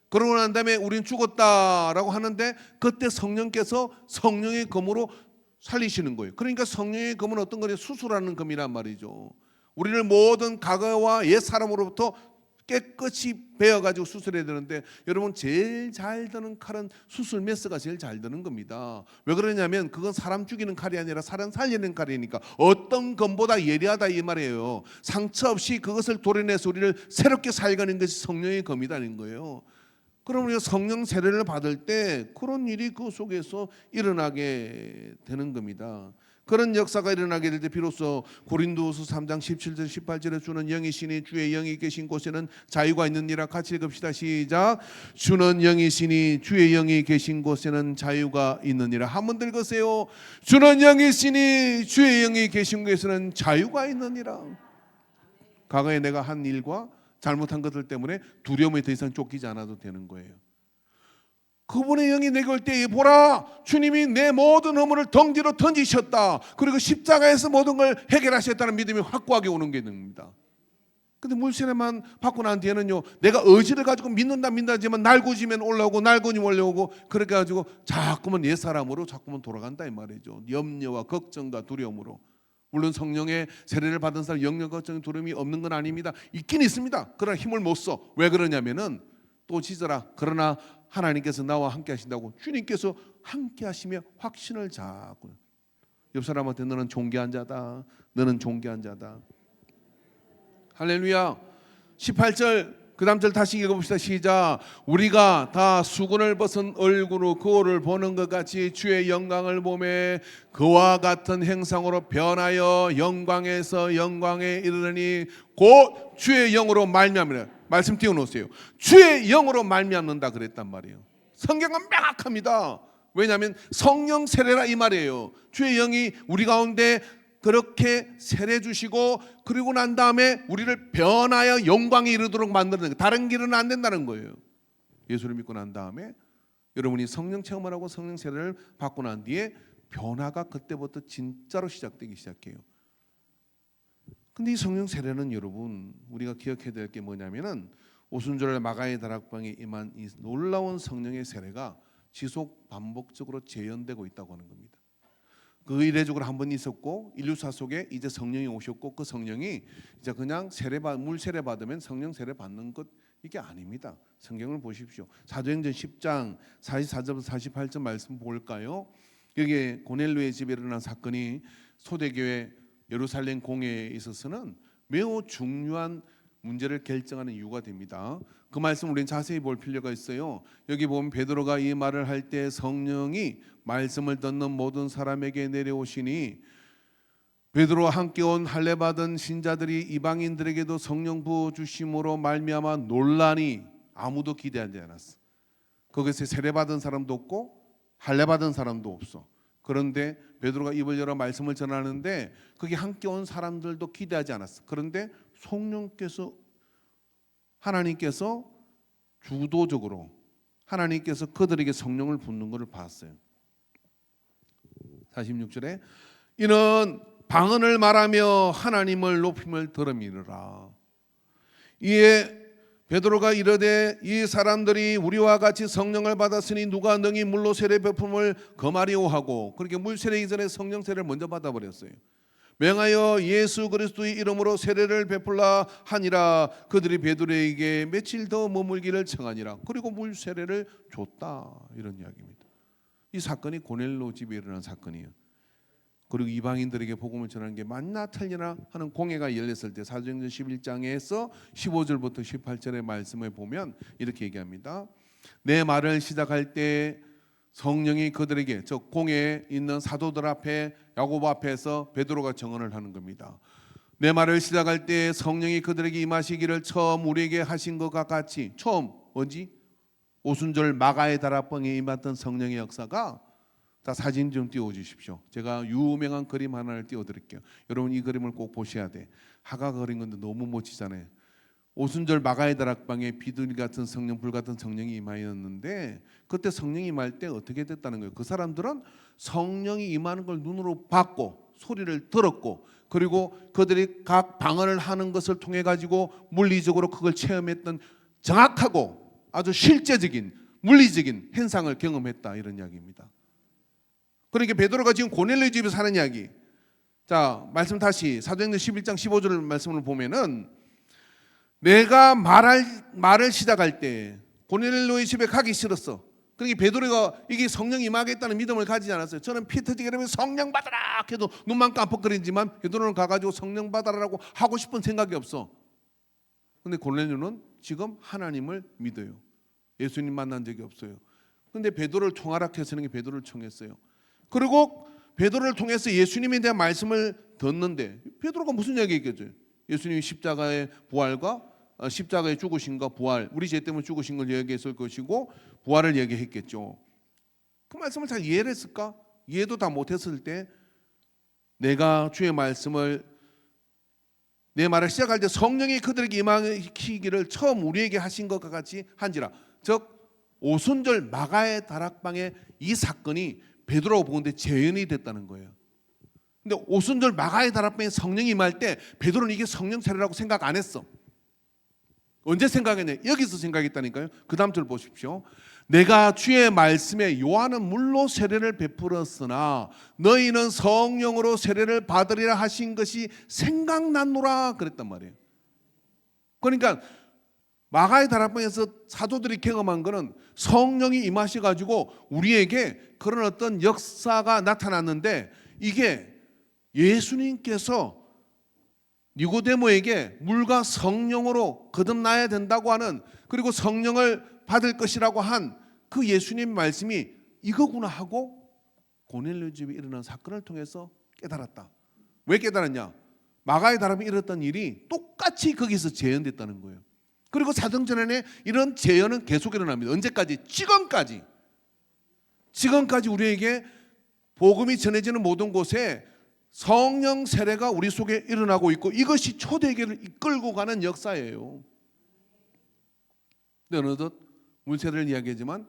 그러고 난 다음에 우리는 죽었다라고 하는데 그때 성령께서 성령의 검으로 살리시는 거예요. 그러니까 성령의 검은 어떤 거냐? 수술하는 검이란 말이죠. 우리를 모든 과거와 옛 사람으로부터 깨끗이 베어가지고 수술해야 되는데 여러분 제일 잘 드는 칼은 수술 메스가 제일 잘 드는 겁니다. 왜 그러냐면 그건 사람 죽이는 칼이 아니라 사람 살리는 칼이니까 어떤 검보다 예리하다 이 말이에요. 상처 없이 그것을 도려내서 우리를 새롭게 살가는 것이 성령의 검이라는 거예요. 그럼 우리가 성령 세례를 받을 때 그런 일이 그 속에서 일어나게 되는 겁니다. 그런 역사가 일어나게 될 때 비로소 고린도후서 3장 17절 18절에 주는 영이시니 주의 영이 계신 곳에는 자유가 있느니라. 같이 읽읍시다. 시작. 주는 영이시니 주의 영이 계신 곳에는 자유가 있느니라. 한번 더 읽으세요. 주는 영이시니 주의 영이 계신 곳에는 자유가 있느니라. 과거에 내가 한 일과 잘못한 것들 때문에 두려움에 더 이상 쫓기지 않아도 되는 거예요. 그분의 영이 내게 올 때에 보라 주님이 내 모든 허물을 덩지로 던지셨다. 그리고 십자가에서 모든 걸 해결하셨다는 믿음이 확고하게 오는 게 됩니다. 근데 물세례만 받고 난 뒤에는요 내가 의지를 가지고 믿는다지만 날고지면 올라오고 날고지면 올라오고 그렇게 가지고 자꾸만 옛사람으로 자꾸만 돌아간다 이 말이죠. 염려와 걱정과 두려움으로. 물론 성령의 세례를 받은 사람 염려 걱정 두려움이 없는 건 아닙니다. 있긴 있습니다. 그러나 힘을 못 써. 왜 그러냐면은 또 지더라. 그러나 하나님께서 나와 함께 하신다고 주님께서 함께 하시며 확신을 잡고 옆 사람한테 너는 존귀한 자다. 너는 존귀한 자다. 할렐루야. 18절 그 다음 절 다시 읽어봅시다. 시작. 우리가 다 수건을 벗은 얼굴로 거울을 보는 것 같이 주의 영광을 보매 그와 같은 행상으로 변하여 영광에서 영광에 이르르니 곧 주의 영으로 말미암으라. 말씀 띄워놓으세요. 주의 영으로 말미암는다 그랬단 말이에요. 성경은 명확합니다. 왜냐하면 성령 세례라 이 말이에요. 주의 영이 우리 가운데 그렇게 세례 주시고 그리고 난 다음에 우리를 변하여 영광에 이르도록 만드는 거예요. 다른 길은 안 된다는 거예요. 예수를 믿고 난 다음에 여러분이 성령 체험을 하고 성령 세례를 받고 난 뒤에 변화가 그때부터 진짜로 시작되기 시작해요. 근데 이 성령 세례는 여러분 우리가 기억해야 될 게 뭐냐면은 오순절날 마가의 다락방에 임한 이 놀라운 성령의 세례가 지속 반복적으로 재현되고 있다고 하는 겁니다. 그 이례적으로 한 번 있었고 인류사 속에 이제 성령이 오셨고 그 성령이 이제 그냥 물 세례 받으면 성령 세례 받는 것 이게 아닙니다. 성경을 보십시오. 사도행전 10장 44절부터 48절 말씀 볼까요? 여기에 고넬료의 집에 일어난 사건이 초대교회 예루살렘 공회에 있어서는 매우 중요한 문제를 결정하는 이유가 됩니다. 그 말씀 우리는 자세히 볼 필요가 있어요. 여기 보면 베드로가 이 말을 할 때 성령이 말씀을 듣는 모든 사람에게 내려오시니 베드로와 함께 온 할례 받은 신자들이 이방인들에게도 성령 부어 주심으로 말미암아 놀라니 아무도 기대하지 않았어. 거기서 세례 받은 사람도 없고 할례 받은 사람도 없어. 그런데 베드로가 입을 열어 말씀을 전하는데 거기 함께 온 사람들도 기대하지 않았어. 그런데 성령께서 하나님께서 주도적으로 하나님께서 그들에게 성령을 붓는 것을 봤어요. 46절에 이는 방언을 말하며 하나님을 높임을 들음이니라. 이에 베드로가 이르되 이 사람들이 우리와 같이 성령을 받았으니 누가 능히 물로 세례 베품을 금하리오하고, 그렇게 물 세례 이전에 성령 세례를 먼저 받아버렸어요. 명하여 예수 그리스도의 이름으로 세례를 베풀라 하니라. 그들이 베드로에게 며칠 더 머물기를 청하니라. 그리고 물 세례를 줬다, 이런 이야기입니다. 이 사건이 고넬료 집에 일어난 사건이에요. 그리고 이방인들에게 복음을 전하는 게 맞나 틀리나 하는 공회가 열렸을 때 사도행전 11장에서 15절부터 18절의 말씀을 보면 이렇게 얘기합니다. 내 말을 시작할 때 성령이 그들에게, 저 공회에 있는 사도들 앞에, 야고보 앞에서 베드로가 증언을 하는 겁니다. 내 말을 시작할 때 성령이 그들에게 임하시기를 처음 우리에게 하신 것과 같이, 처음 뭐지? 오순절 마가의 다락방에 임했던 성령의 역사가, 자, 사진 좀 띄워주십시오. 제가 유명한 그림 하나를 띄워드릴게요. 여러분 이 그림을 꼭 보셔야 돼. 하가가 그린 건데 너무 멋지잖아요. 오순절 마가의 다락방에 비둘기 같은 성령, 불 같은 성령이 임하였는데, 그때 성령이 임할 때 어떻게 됐다는 거예요? 그 사람들은 성령이 임하는 걸 눈으로 봤고 소리를 들었고, 그리고 그들이 각 방언을 하는 것을 통해 가지고 물리적으로 그걸 체험했던 정확하고 아주 실제적인 물리적인 현상을 경험했다, 이런 이야기입니다. 그러니까 베드로가 지금 고넬료 집에 사는 이야기. 자, 말씀 다시 사도행전 11장 15절 말씀을 보면은, 내가 말을 시작할 때 고넬료의 집에 가기 싫었어. 그러니까 베드로가 이게 성령 임하겠다는 믿음을 가지지 않았어요. 저는 피 터지게 되면 성령 받아라 해도 눈만 깜빡거리지만 베드로는 가가지고 성령 받아라라고 하고 싶은 생각이 없어. 근데 고넬료는 지금 하나님을 믿어요. 예수님 만난 적이 없어요. 근데 베드로를 총하라 해서는 베드로를 청했어요. 그리고 베드로를 통해서 예수님에 대한 말씀을 듣는데, 베드로가 무슨 이야기 했겠어요? 예수님이 십자가의 부활과 십자가의 죽으심과 부활, 우리 죄 때문에 죽으신 걸 얘기했을 것이고 부활을 얘기했겠죠. 그 말씀을 잘 이해를 했을까? 이해도 다 못했을 때, 내가 주의 말씀을, 내 말을 시작할 때 성령이 그들에게 임하시기를 처음 우리에게 하신 것과 같이 한지라. 즉 오순절 마가의 다락방에 이 사건이 베드로가 보는데 재현이 됐다는 거예요. 근데 오순절 마가의 다락방에 성령이 임할 때 베드로는 이게 성령 세례라고 생각 안 했어. 언제 생각했냐? 여기서 생각했다니까요. 그 다음 절 보십시오. 내가 주의 말씀에 요한은 물로 세례를 베풀었으나 너희는 성령으로 세례를 받으리라 하신 것이 생각났노라, 그랬단 말이에요. 그러니까 마가의 다락방에서 사도들이 경험한 것은 성령이 임하셔가지고 우리에게 그런 어떤 역사가 나타났는데, 이게 예수님께서 니고데모에게 물과 성령으로 거듭나야 된다고 하는, 그리고 성령을 받을 것이라고 한 그 예수님 말씀이 이거구나 하고 고넬료 집에 일어난 사건을 통해서 깨달았다. 왜 깨달았냐? 마가의 다락방에 일어났던 일이 똑같이 거기서 재현됐다는 거예요. 그리고 사도행전에 이런 재현은 계속 일어납니다. 언제까지? 지금까지 우리에게 복음이 전해지는 모든 곳에 성령 세례가 우리 속에 일어나고 있고, 이것이 초대교회를 이끌고 가는 역사예요. 근데 어느덧 물세례를 이야기하지만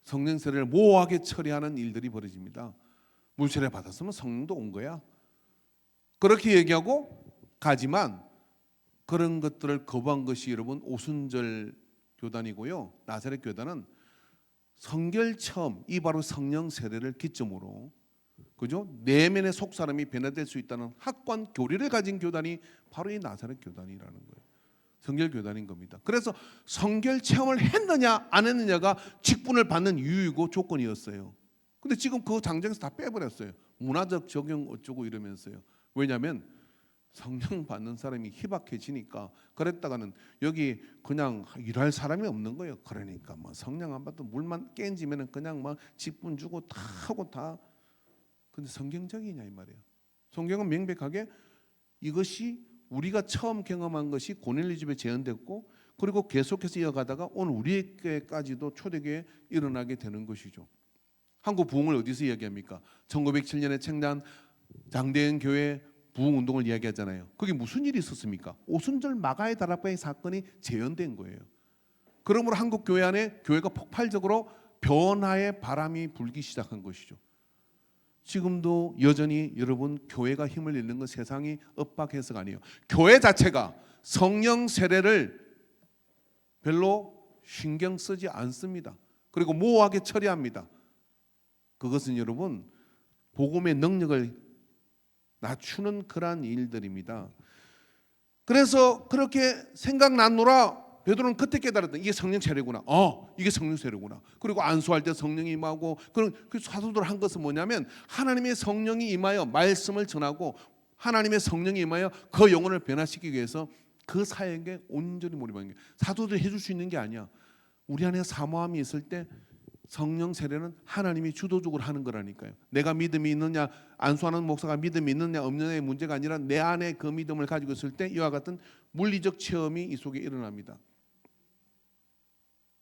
성령 세례를 모호하게 처리하는 일들이 벌어집니다. 물세례 받았으면 성령도 온 거야, 그렇게 얘기하고 가지만, 그런 것들을 거부한 것이 여러분 오순절 교단이고요. 나사렛 교단은 성결 체험, 이 바로 성령 세례를 기점으로, 그죠? 내면의 속 사람이 변화될 수 있다는 학관 교리를 가진 교단이 바로 이 나사렛 교단이라는 거예요. 성결 교단인 겁니다. 그래서 성결 체험을 했느냐 안 했느냐가 직분을 받는 이유이고 조건이었어요. 근데 지금 그 장정에서 다 빼버렸어요. 문화적 적용 어쩌고 이러면서요. 왜냐하면 성령 받는 사람이 희박해지니까, 그랬다가는 여기 그냥 일할 사람이 없는 거예요. 그러니까 뭐 성령 안 받도 물만 깨지면은 그냥 막 직분 주고 다 하고 다. 근데 성경적이냐 이 말이에요. 성경은 명백하게 이것이 우리가 처음 경험한 것이 고넬료 집에 재현됐고, 그리고 계속해서 이어가다가 오늘 우리에게까지도 초대교회에 일어나게 되는 것이죠. 한국 부흥을 어디서 이야기합니까? 1907년에 창단 장대현 교회 부흥운동을 이야기하잖아요. 그게 무슨 일이 있었습니까? 오순절 마가의 다락방의 사건이 재현된 거예요. 그러므로 한국 교회 안에 교회가 폭발적으로 변화의 바람이 불기 시작한 것이죠. 지금도 여전히 여러분 교회가 힘을 잃는 건 세상이 엇박해서가 아니에요. 교회 자체가 성령 세례를 별로 신경 쓰지 않습니다. 그리고 모호하게 처리합니다. 그것은 여러분 복음의 능력을 낮추는 그러한 일들입니다. 그래서 그렇게 생각났노라 베드로는 그때 깨달았다. 이게 성령 세례구나. 이게 성령 세례구나. 그리고 안수할 때 성령이 임하고 그 사도들 한 것은 뭐냐면 하나님의 성령이 임하여 말씀을 전하고 하나님의 성령이 임하여 그 영혼을 변화시키기 위해서 그 사역에 온전히 몰입하는 게 사도들이 해줄 수 있는 게 아니야. 우리 안에 사모함이 있을 때 성령 세례는 하나님이 주도적으로 하는 거라니까요. 내가 믿음이 있느냐, 안수하는 목사가 믿음이 있느냐 없느냐의 문제가 아니라 내 안에 그 믿음을 가지고 있을 때 이와 같은 물리적 체험이 이 속에 일어납니다.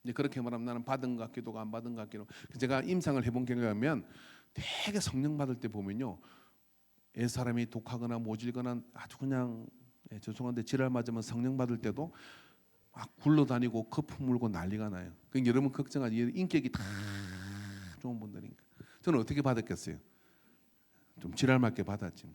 이제 그렇게 말하면 나는 받은 것 같기도 하고 안 받은 것 같기도 하고. 제가 임상을 해본 결과면 되게 성령 받을 때 보면요, 사람이 독하거나 모질거나 아주 그냥 죄송한데 지랄 맞으면 성령 받을 때도 막 굴러다니고 거품 물고 난리가 나요. 그러니까 여러분 걱정하지, 인격이 다 좋은 분들이니까. 저는 어떻게 받았겠어요? 좀 지랄 맞게 받았지.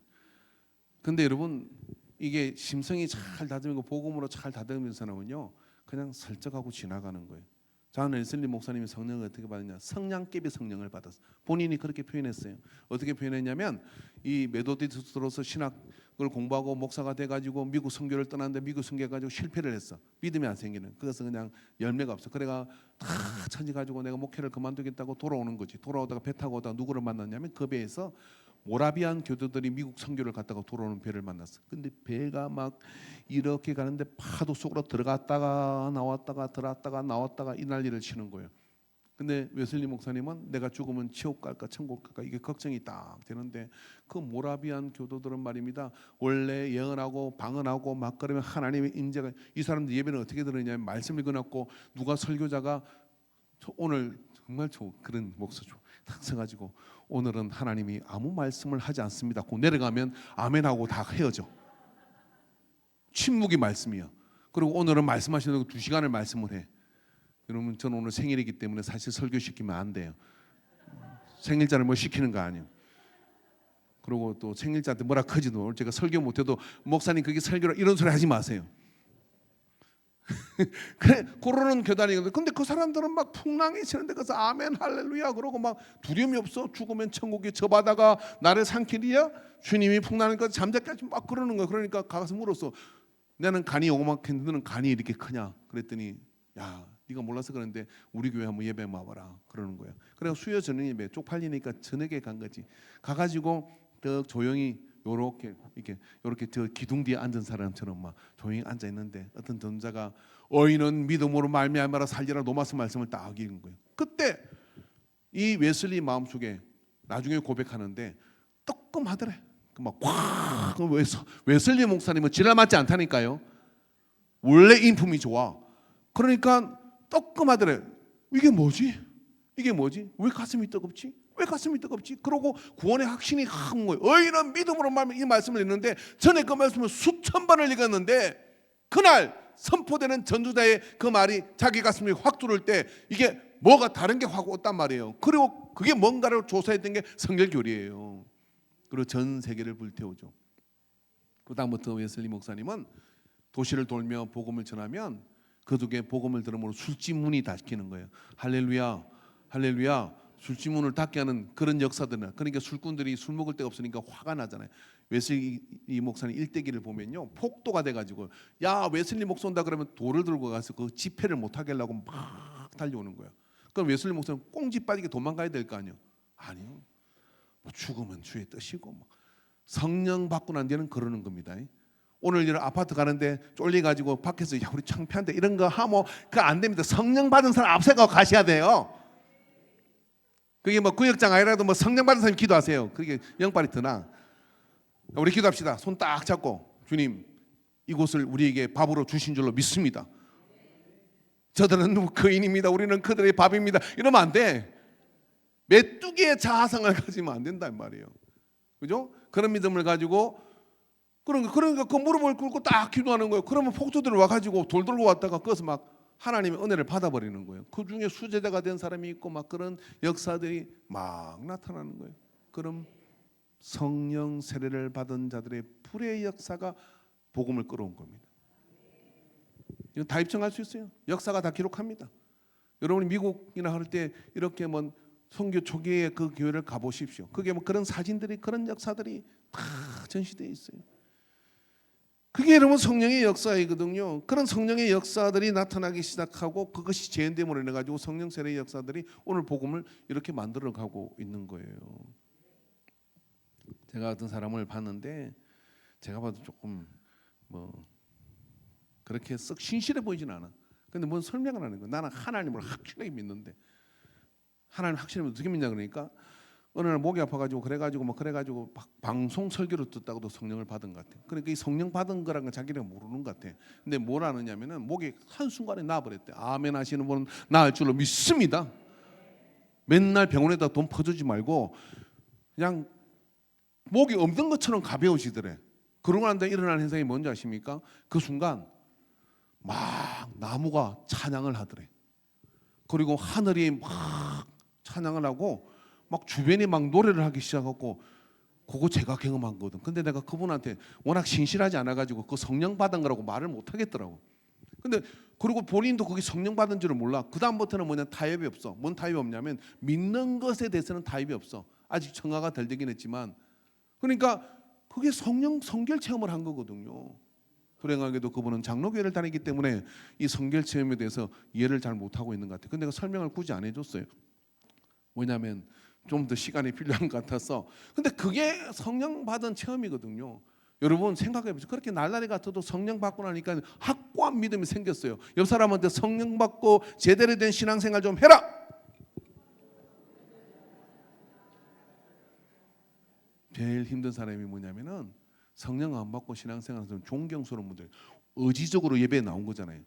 근데 여러분 이게 심성이 잘 다듬고 복음으로 잘 다듬는 사람은요 그냥 설적하고 지나가는 거예요. 저는 웨슬리 목사님이 성령을 어떻게 받았냐? 성냥개비 성령을 받았어. 본인이 그렇게 표현했어요. 어떻게 표현했냐면 이 메소디스트로서 신학을 공부하고 목사가 돼가지고 미국 선교를 떠났는데 미국 선교해가지고 실패를 했어. 믿음이 안 생기는. 그래서 그냥 열매가 없어. 그래가 다 천지 가지고 내가 목회를 그만두겠다고 돌아오는 거지. 돌아오다가 배 타고 오다가 누구를 만났냐면 그 배에서 모라비안 교도들이 미국 선교를 갔다가 돌아오는 배를 만났어. 근데 배가 막 이렇게 가는데 파도 속으로 들어갔다가 나왔다가 들어갔다가 나왔다가 이 난리를 치는 거예요. 근데 웨슬리 목사님은 내가 죽으면 지옥 갈까 천국 갈까 이게 걱정이 딱 되는데 그 모라비안 교도들은 말입니다. 원래 예언하고 방언하고 막 그러면 하나님의 인재가 이 사람들 예배는 어떻게 들으냐면 말씀을 읽어놨고 누가 설교자가 오늘 정말 그런 목사 탁 서가지고 오늘은 하나님이 아무 말씀을 하지 않습니다. 고 내려가면 아멘하고 다 헤어져. 침묵이 말씀이야. 그리고 오늘은 말씀하시는 거 2시간을 말씀을 해. 여러분 저는 오늘 생일이기 때문에 사실 설교 시키면 안 돼요. 생일자를 뭐 시키는 거 아니에요. 그리고 또 생일자한테 뭐라 크지도 제가 설교 못해도 목사님 그게 설교라 이런 소리 하지 마세요. 그래 그러는 교단이거든. 근데 그 사람들은 막 풍랑이치는데 그래서 아멘 할렐루야 그러고 막 두려움이 없어. 죽으면 천국에 저 바다가 나를 삼키리야 주님이 풍랑하니까 잠자까지 막 그러는 거야. 그러니까 가서 물었어. 나는 간이 요만했는데 너는 간이 이렇게 크냐? 그랬더니 야 네가 몰라서 그러는데 우리 교회 한번 예배 와봐라 그러는 거야. 그래서 수요 저녁 예배 쪽팔리니까 저녁에 간 거지. 가가지고 더 조용히 요렇게 저 기둥 뒤에 앉은 사람처럼 막 조용히 앉아 있는데 어떤 전자가 어이는 믿음으로 말미암아라 살리라 노마스 말씀을 딱 읽은 거예요. 그때 이 웨슬리 마음속에 나중에 고백하는데 뜨끔하더래. 막꽉 웨슬리 목사님은 지랄 맞지 않다니까요. 원래 인품이 좋아. 그러니까 뜨끔하더래. 이게 뭐지? 왜 가슴이 뜨겁지? 왜 가슴이 뜨겁지? 그러고 구원의 확신이 한 거예요. 어이는 믿음으로 이 말씀을 읽는데 전에 그 말씀을 수천 번을 읽었는데 그날 선포되는 전도자의 그 말이 자기 가슴이 확 뚫을 때 이게 뭐가 다른 게 확 왔단 말이에요. 그리고 그게 뭔가를 조사했던 게 성결교리예요. 그리고 전 세계를 불태우죠. 그다음부터 웨슬리 목사님은 도시를 돌며 복음을 전하면 그쪽에 복음을 들음으로 술집문이 닫히는 거예요. 할렐루야, 할렐루야. 술집문을 닫게 하는 그런 역사들은 그러니까 술꾼들이 술 먹을 데가 없으니까 화가 나잖아요. 웨슬리 목사님 일대기를 보면요 폭도가 돼가지고 야 웨슬리 목사 온다 그러면 돌을 들고 가서 그 집회를 못 하게 하려고 막 달려오는 거예요. 그럼 웨슬리 목사님 꽁지 빠지게 도망가야 될 거 아니에요. 아니요. 죽으면 주의 뜻이고 성령 받고 난 뒤에는 그러는 겁니다. 오늘 이런 아파트 가는데 쫄려가지고 밖에서 야 우리 창피한데 이런 거 하면 그거 안 됩니다. 성령 받은 사람 앞세고 가셔야 돼요. 그게 뭐 구역장 아니라도 뭐 성령 받은 사람이 기도하세요. 그게 영빨이 드나. 우리 기도합시다. 손 딱 잡고 주님 이곳을 우리에게 밥으로 주신 줄로 믿습니다. 저들은 거인입니다. 우리는 그들의 밥입니다. 이러면 안 돼. 메뚜기의 자아상을 가지면 안 된단 말이에요. 그죠? 그런 믿음을 가지고 그러니까 그 무릎을 꿇고 딱 기도하는 거예요. 그러면 폭도들이 와가지고 돌 들고 왔다가 그것을 막 하나님의 은혜를 받아버리는 거예요. 그 중에 수제자가 된 사람이 있고 막 그런 역사들이 막 나타나는 거예요. 그럼 성령 세례를 받은 자들의 불의 역사가 복음을 끌어온 겁니다. 이거 다 입증할 수 있어요. 역사가 다 기록합니다. 여러분이 미국이나 할 때 이렇게 뭐 선교 초기에 그 교회를 가보십시오. 그게 뭐 그런 사진들이 그런 역사들이 다 전시되어 있어요. 그게 여러분 성령의 역사이거든요. 그런 성령의 역사들이 나타나기 시작하고 그것이 재현됨으로 인해 가지고 성령 세례의 역사들이 오늘 복음을 이렇게 만들어 가고 있는 거예요. 제가 어떤 사람을 봤는데 제가 봐도 조금 뭐 그렇게 썩 신실해 보이진 않아. 근데 뭔 설명을 하는 거야. 나는 하나님을 확실하게 믿는데 하나님 확실히 어떻게 믿냐 그러니까 어느 날 목이 아파가지고 그래가지고 방송 설교를 듣다가도 성령을 받은 것 같아. 그러니까 이 성령 받은 거란 건 자기가 모르는 것 같아. 근데 뭘 아느냐면은 목이 한 순간에 나버렸대. 아멘 하시는 분은 나을 줄로 믿습니다. 맨날 병원에다 돈 퍼주지 말고 그냥 목이 없는 것처럼 가벼워지더래. 그러고 난 다음에 일어나는 현상이 뭔지 아십니까? 그 순간 막 나무가 찬양을 하더래. 그리고 하늘이 막 찬양을 하고 막 주변이 막 노래를 하기 시작하고 그거 제가 경험한 거거든. 근데 내가 그분한테 워낙 신실하지 않아가지고 그 성령 받은 거라고 말을 못 하겠더라고. 근데 그리고 본인도 그게 성령 받은 줄을 몰라. 그 다음부터는 뭐냐 타협이 없어. 뭔 타협이 없냐면 믿는 것에 대해서는 타협이 없어. 아직 청아가 덜 되긴 했지만 그러니까 그게 성결 체험을 한 거거든요. 불행하게도 그분은 장로교회를 다니기 때문에 이 성결 체험에 대해서 이해를 잘 못하고 있는 것 같아요. 근데 내가 설명을 굳이 안 해줬어요. 뭐냐면 좀 더 시간이 필요한 것 같아서. 근데 그게 성령 받은 체험이거든요. 여러분 생각해보세요. 그렇게 날라리 같아도 성령 받고 나니까 확고한 믿음이 생겼어요. 옆 사람한테 성령 받고 제대로 된 신앙생활 좀 해라. 제일 힘든 사람이 뭐냐면은 성령 안 받고 신앙생활하는 존경스러운 분들, 의지적으로 예배에 나온 거잖아요.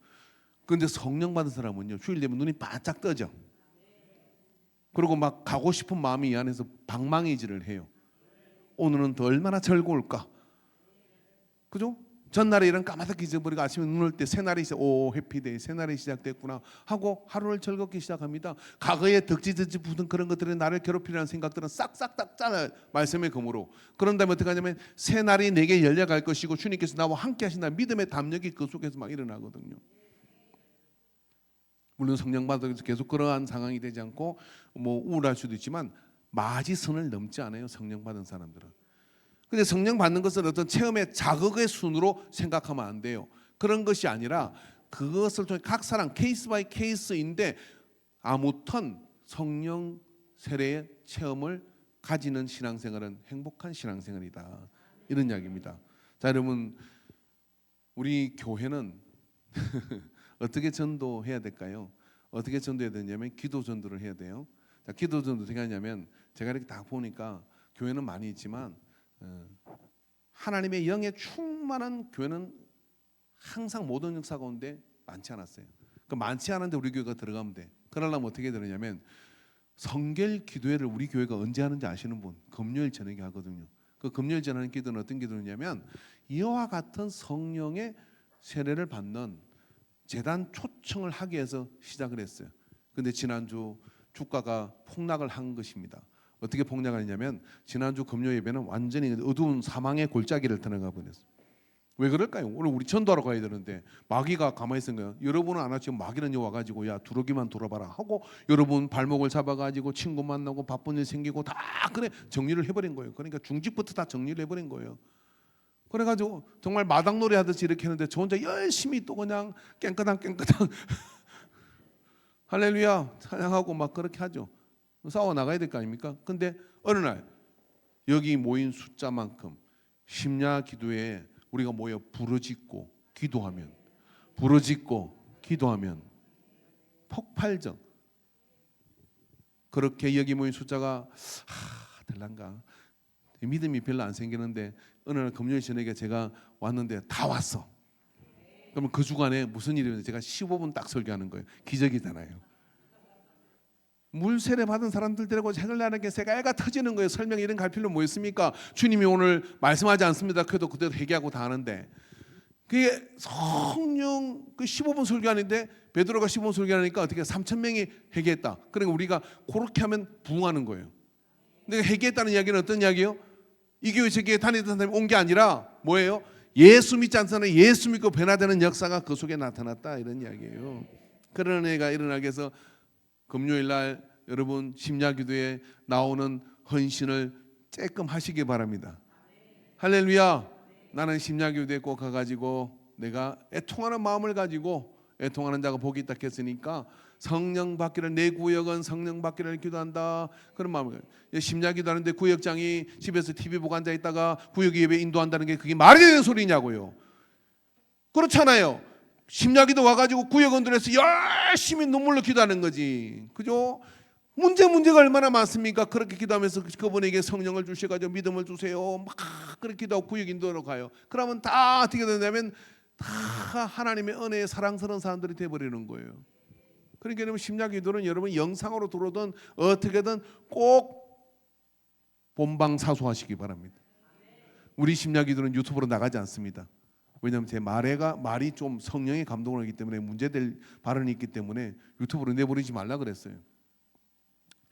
그런데 성령 받은 사람은요 주일 되면 눈이 바짝 떠져. 그리고 막 가고 싶은 마음이 이 안에서 방망이질을 해요. 오늘은 더 얼마나 즐거울까? 그죠? 전날에 이런 까마득히 잊어버리고 아침에 눈 올 때 새날이 오 해피데이 새날이 시작됐구나 하고 하루를 즐겁게 시작합니다. 과거에 덕지덕지 붙은 그런 것들이 나를 괴롭히려는 생각들은 싹싹 닦잖아요. 말씀의 검으로. 그런 다음에 어떻게 하냐면 새날이 내게 열려갈 것이고 주님께서 나와 함께 하신다 믿음의 담력이 그 속에서 막 일어나거든요. 물론 성령 받아서 계속 그러한 상황이 되지 않고 뭐 우울할 수도 있지만 마지선을 넘지 않아요. 성령 받은 사람들은. 근데 성령 받는 것은 어떤 체험의 자극의 순으로 생각하면 안 돼요. 그런 것이 아니라 그것을 통해 각 사람 케이스 바이 케이스인데 아무튼 성령 세례의 체험을 가지는 신앙생활은 행복한 신앙생활이다. 이런 이야기입니다. 자, 여러분 우리 교회는 어떻게 전도해야 될까요? 어떻게 전도해야 되냐면 기도 전도를 해야 돼요. 자, 기도 전도 어떻게 하냐면 제가 이렇게 딱 보니까 교회는 많이 있지만 하나님의 영에 충만한 교회는 항상 모든 역사 가운데 많지 않았어요. 그 많지 않은데 우리 교회가 들어가면 돼. 그러려면 어떻게 되느냐면 성결 기도회를 우리 교회가 언제 하는지 아시는 분? 금요일 저녁에 하거든요. 그 금요일 저녁 하는 기도는 어떤 기도냐면 이와 같은 성령의 세례를 받는 재단 초청을 하기 위해서 시작을 했어요. 근데 지난주 주가가 폭락을 한 것입니다. 어떻게 폭락하냐면 지난주 금요 예배는 완전히 어두운 사망의 골짜기를 들어가 버렸어요. 왜 그럴까요? 오늘 우리 전도하러 가야 되는데 마귀가 가만히 있는 거예요. 여러분은 안 왔지만 마귀는 와가지고 야 두루기만 돌아봐라 하고 여러분 발목을 잡아가지고 친구 만나고 바쁜 일 생기고 다 그래 정리를 해버린 거예요. 그러니까 중직부터 다 정리를 해버린 거예요. 그래가지고 정말 마당놀이 하듯이 이렇게 했는데 저 혼자 열심히 또 그냥 깽끄당 할렐루야 찬양하고 막 그렇게 하죠. 싸워 나가야 될 거 아닙니까? 근데 어느 날 여기 모인 숫자만큼 심야 기도에 우리가 모여 부르짖고 기도하면 폭발적 그렇게 여기 모인 숫자가 될란가 믿음이 별로 안 생기는데 어느 날 금요일 저녁에 제가 왔는데 다 왔어. 그러면 그 주간에 무슨 일이 있는지 제가 15분 딱 설교하는 거예요. 기적이잖아요. 물 세례 받은 사람들 데리고 해달라는 게 새가 애가 터지는 거예요. 설명 이런 갈 필요 뭐 있습니까? 주님이 오늘 말씀하지 않습니다. 그래도 그대로 회개하고 다 하는데 그게 성령 그 15분 설교하는데 베드로가 15분 설교하니까 어떻게 3,000명이 회개했다. 그러니까 우리가 그렇게 하면 부흥하는 거예요. 근데 회개했다는 이야기는 어떤 이야기예요? 이 교회 저 교회 다니던 사람이 온 게 아니라 뭐예요? 예수 믿지 않는 사람이 예수 믿고 변화되는 역사가 그 속에 나타났다, 이런 이야기예요. 그런 은혜가 일어나기 위해서 금요일 날 여러분 심야기도에 나오는 헌신을 쬐끔 하시기 바랍니다. 할렐루야. 나는 심야기도에 꼭 가가지고 내가 애통하는 마음을 가지고, 애통하는 자가 복이 있다 했으니까 성령 받기를, 내 구역은 성령 받기를 기도한다, 그런 마음을. 심야기도 하는데 구역장이 집에서 TV 보고 앉아 있다가 구역 예배 인도한다는 게 그게 말이 되는 소리냐고요. 그렇잖아요. 심야기도 와가지고 구역원들에서 열심히 눈물로 기도하는 거지, 그죠? 문제가 얼마나 많습니까? 그렇게 기도하면서 그분에게 성령을 주셔가지고 믿음을 주세요, 막 그렇게 기도하고 구역 인도로 가요. 그러면 다 어떻게 되냐면 다 하나님의 은혜에 사랑스러운 사람들이 돼버리는 거예요. 그러니까 여러분 심야기도는 여러분 영상으로 들어오든 어떻게든 꼭 본방사수하시기 바랍니다. 우리 심야기도는 유튜브로 나가지 않습니다. 왜냐하면 제 말이 좀 성령의 감동을 하기 때문에 문제될 발언이 있기 때문에 유튜브로 내버리지 말라 그랬어요.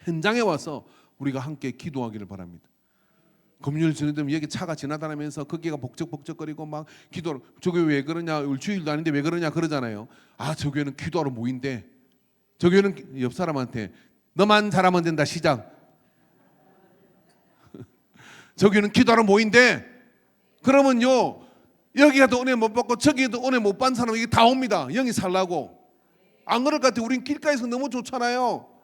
현장에 와서 우리가 함께 기도하기를 바랍니다. 금요일 저녁 되면 여기 차가 지나다니면서 거기가 복적복적거리고 막 기도를, 저 교회 왜 그러냐, 주일도 아닌데 왜 그러냐 그러잖아요. 아, 저 교회는 기도하러 모인대. 저 교회는 옆 사람한테 너만 잘하면 된다 시작. 저 교회는 기도하러 모인대. 그러면요, 여기 가도 은혜 못 받고 저기 가도 은혜 못 받는 사람 이게 다 옵니다. 영이 살라고. 안 그럴 것 같아요. 우린 길가에서 너무 좋잖아요.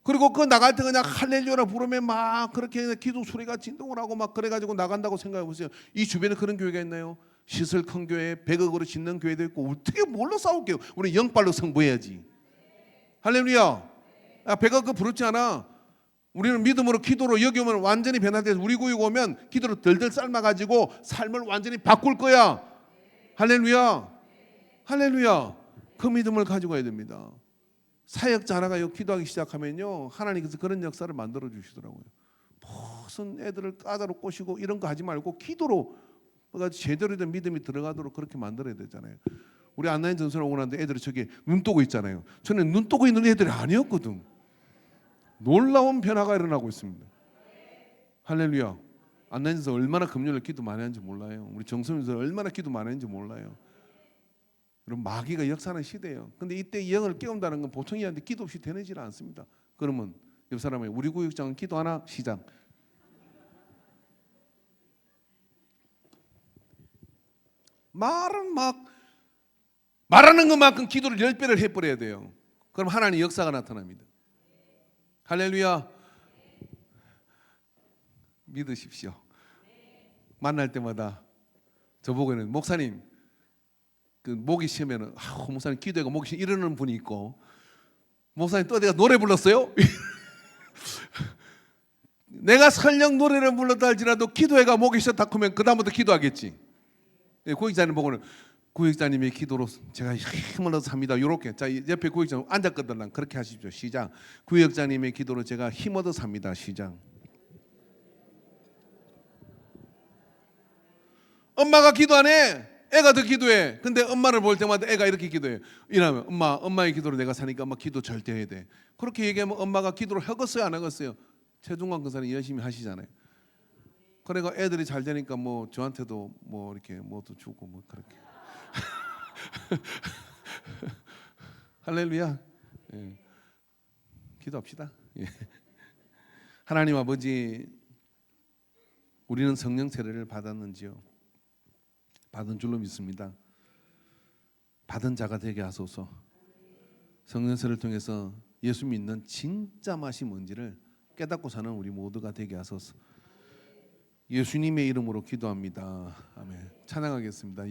그리고 그 나갈 때 그냥 할렐루야라 부르면 막 그렇게 기도 소리가 진동을 하고 막 그래가지고 나간다고 생각해 보세요. 이 주변에 그런 교회가 있나요? 시설 큰 교회, 100억으로 짓는 교회도 있고, 어떻게 뭘로 싸울게요? 우리 영빨로 승부해야지. 할렐루야. 100억 그 부럽지 않아. 우리는 믿음으로 기도로 여기 오면 완전히 변화돼서 우리 구역 오면 기도로 덜덜 삶아가지고 삶을 완전히 바꿀 거야. 할렐루야. 할렐루야. 그 믿음을 가지고 가야 됩니다. 사역자 하나가 기도하기 시작하면요, 하나님께서 그런 역사를 만들어 주시더라고요. 무슨 애들을 까다로 꼬시고 이런 거 하지 말고 기도로 제대로 된 믿음이 들어가도록 그렇게 만들어야 되잖아요. 우리 안나인 전선을 오고 나는데 애들이 저기 눈 뜨고 있잖아요. 저는 눈 뜨고 있는 애들이 아니었거든. 놀라운 변화가 일어나고 있습니다. 할렐루야. 안나인 전선 얼마나 금요일에 기도 많이 하는지 몰라요. 우리 정선에서 얼마나 기도 많이 하는지 몰라요. 여러분 마귀가 역사하는 시대예요. 근데 이때 영을 깨운다는 건 보통이 아닌데 기도 없이 되지는 않습니다. 그러면 옆 사람이 우리 구역장은 기도하나 시작. 말하는 것만큼 기도를 10배를 해버려야 돼요. 그럼 하나님의 역사가 나타납니다. 할렐루야. 믿으십시오. 만날 때마다 저보고는 목사님 그 목이 쉬면은 목사님 기도해가 목이 쉬 이러는 분이 있고, 목사님 또 내가 노래 불렀어요? 내가 설령 노래를 불렀다 할지라도 기도해가 목이 쉬었다 하면 그 다음부터 기도하겠지. 구역자님 보고는 구역자님의 기도로 제가 힘을 얻어 삽니다. 이렇게 자 옆에 구역자님 앉았거든. 그렇게 하십시오. 시작. 구역자님의 기도로 제가 힘 얻어 삽니다. 시작. 엄마가 기도 안 해. 애가 더 기도해. 근데 엄마를 볼 때마다 애가 이렇게 기도해. 이러면 엄마의 기도로 내가 사니까 엄마 기도 절대 해야 돼. 그렇게 얘기하면 엄마가 기도를 하겠어요, 안 하겠어요? 최중관 권사님 열심히 하시잖아요. 그러니까 애들이 잘 되니까 뭐 저한테도 뭐 이렇게 뭐도 주고 뭐 그렇게. 할렐루야. 예. 기도합시다. 예. 하나님 아버지, 우리는 성령 세례를 받았는지요? 받은 줄로 믿습니다. 받은 자가 되게 하소서. 성령 세례를 통해서 예수 믿는 진짜 맛이 뭔지를 깨닫고 사는 우리 모두가 되게 하소서. 예수님의 이름으로 기도합니다. 아멘. 찬양하겠습니다.